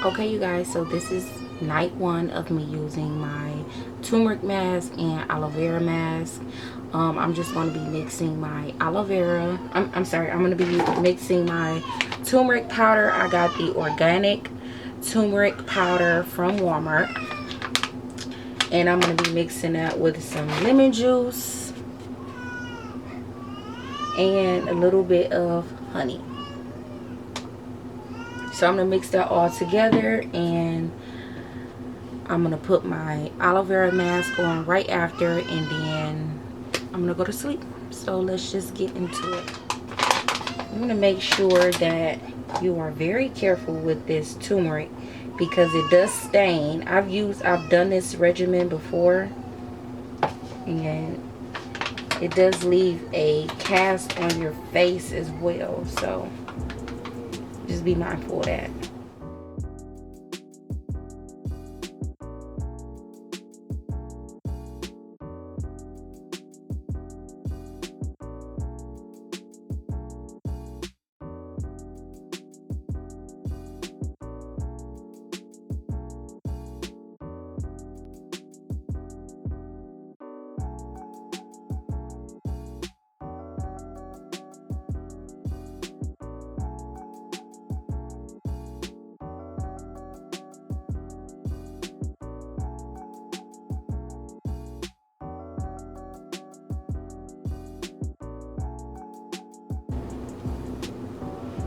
Okay, you guys, so this is night one of me using my turmeric mask and aloe vera mask. I'm just going to be mixing my aloe vera. I'm sorry, I'm going to be mixing my turmeric powder. I got the organic turmeric powder from Walmart. And I'm going to be mixing that with some lemon juice and a little bit of honey. So I'm going to mix that all together, and I'm going to put my aloe vera mask on right after, and then I'm going to go to sleep. So let's just get into it. I'm going to make sure that you are very careful with this turmeric because it does stain. I've done this regimen before, and it does leave a cast on your face as well. So just be mindful of that.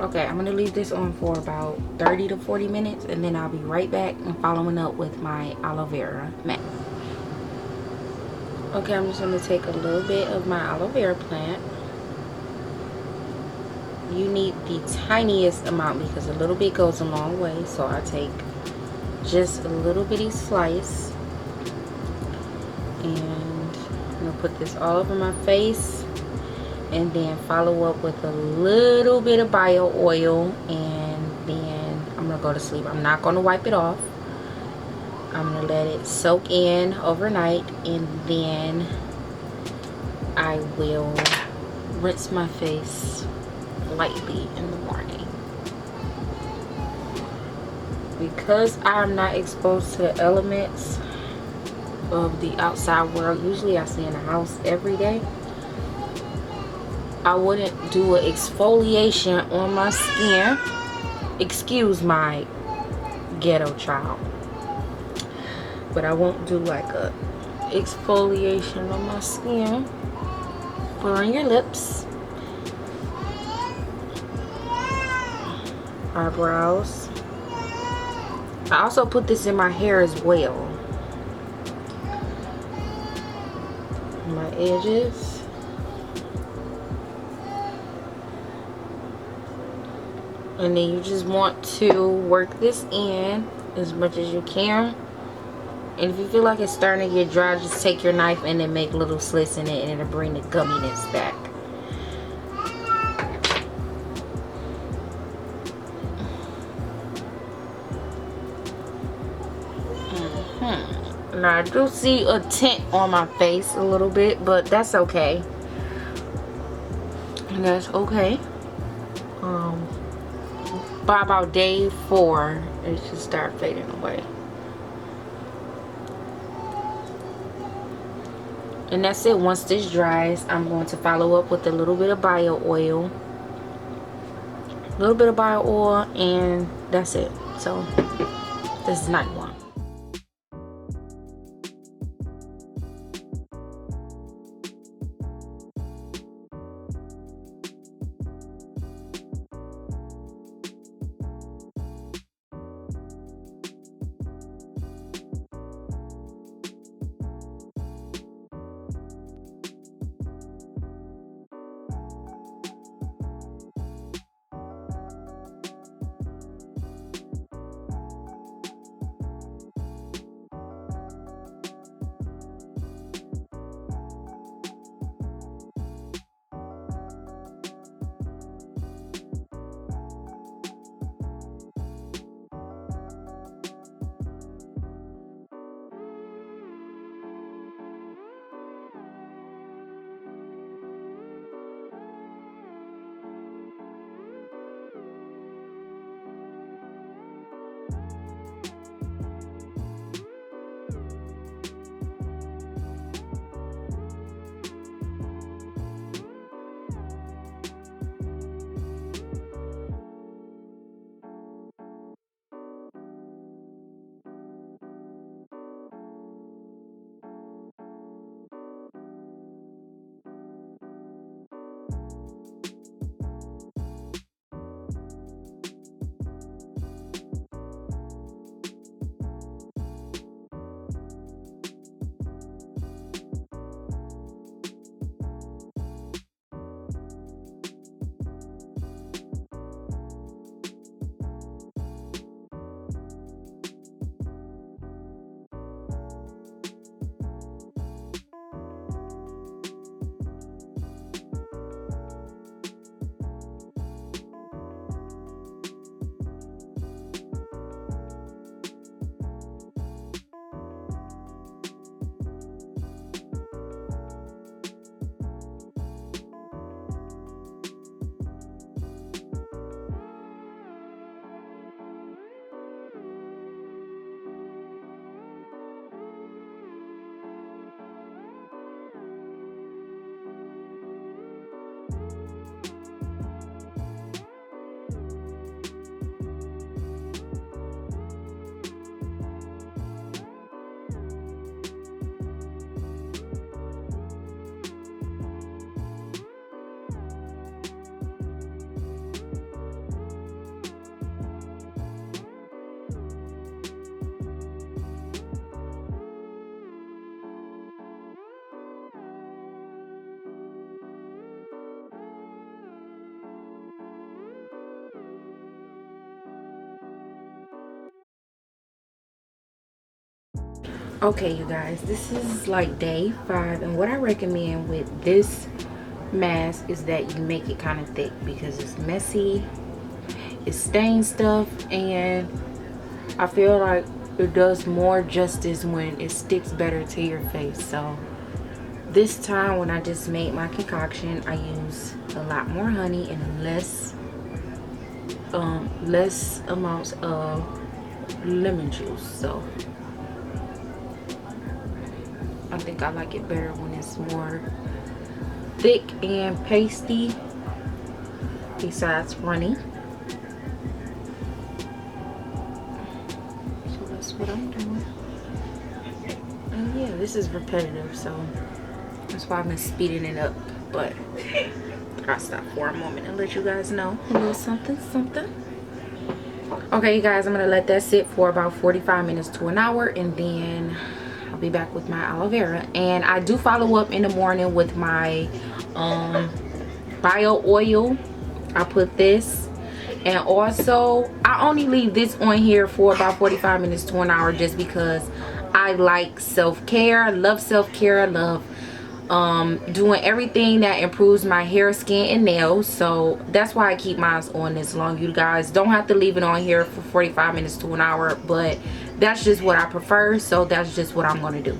Okay, I'm gonna leave this on for about 30 to 40 minutes, and then I'll be right back and following up with my aloe vera mask. Okay, I'm just gonna take a little bit of my aloe vera plant. You need the tiniest amount because a little bit goes a long way. So I take just a little bitty slice, and I'm gonna put this all over my face, and then follow up with a little bit of bio oil, and then I'm gonna go to sleep. I'm not gonna wipe it off. I'm gonna let it soak in overnight, and then I will rinse my face lightly in the morning. Because I'm not exposed to the elements of the outside world, usually I stay in the house every day, I wouldn't do an exfoliation on my skin. Excuse my ghetto child, but I won't do like a exfoliation on my skin. Put on your lips, eyebrows. I also put this in my hair as well, my edges. And then you just want to work this in as much as you can. And if you feel like it's starting to get dry, just take your knife and then make little slits in it, and it'll bring the gumminess back. Now I do see a tint on my face a little bit, but that's okay. And that's okay. By about day 4, it should start fading away. And that's it. Once this dries, I'm going to follow up with a little bit of bio oil. A little bit of bio oil, and that's it. So this is night 1. Okay, you guys, this is like day 5, and what I recommend with this mask is that you make it kind of thick because it's messy, it stains stuff, and I feel like it does more justice when it sticks better to your face. So this time when I just made my concoction, I use a lot more honey and less amounts of lemon juice. So I think I like it better when it's more thick and pasty besides runny. So that's what I'm doing. And yeah, this is repetitive, so that's why I've been speeding it up. But I'll stop for a moment and let you guys know a little something something. Okay, you guys, I'm gonna let that sit for about 45 minutes to an hour, and then I'll be back with my aloe vera. And I do follow up in the morning with my bio oil. I put this, and also I only leave this on here for about 45 minutes to an hour just because I like self-care. I love self-care. I love doing everything that improves my hair, skin, and nails. So that's why I keep mine on this long. You guys don't have to leave it on here for 45 minutes to an hour, but that's just what I prefer, so that's just what I'm gonna do.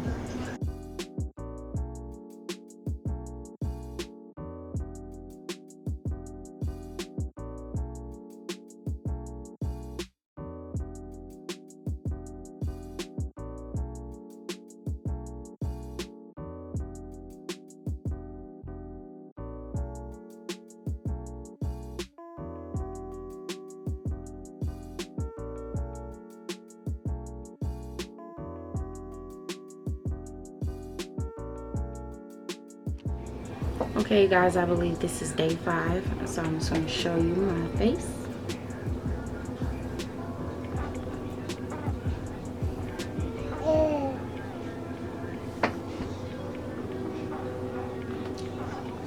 Okay guys, I believe this is day 5, so I'm just going to show you my face.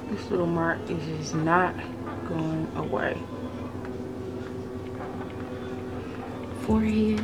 This little mark is just not going away. Forehead.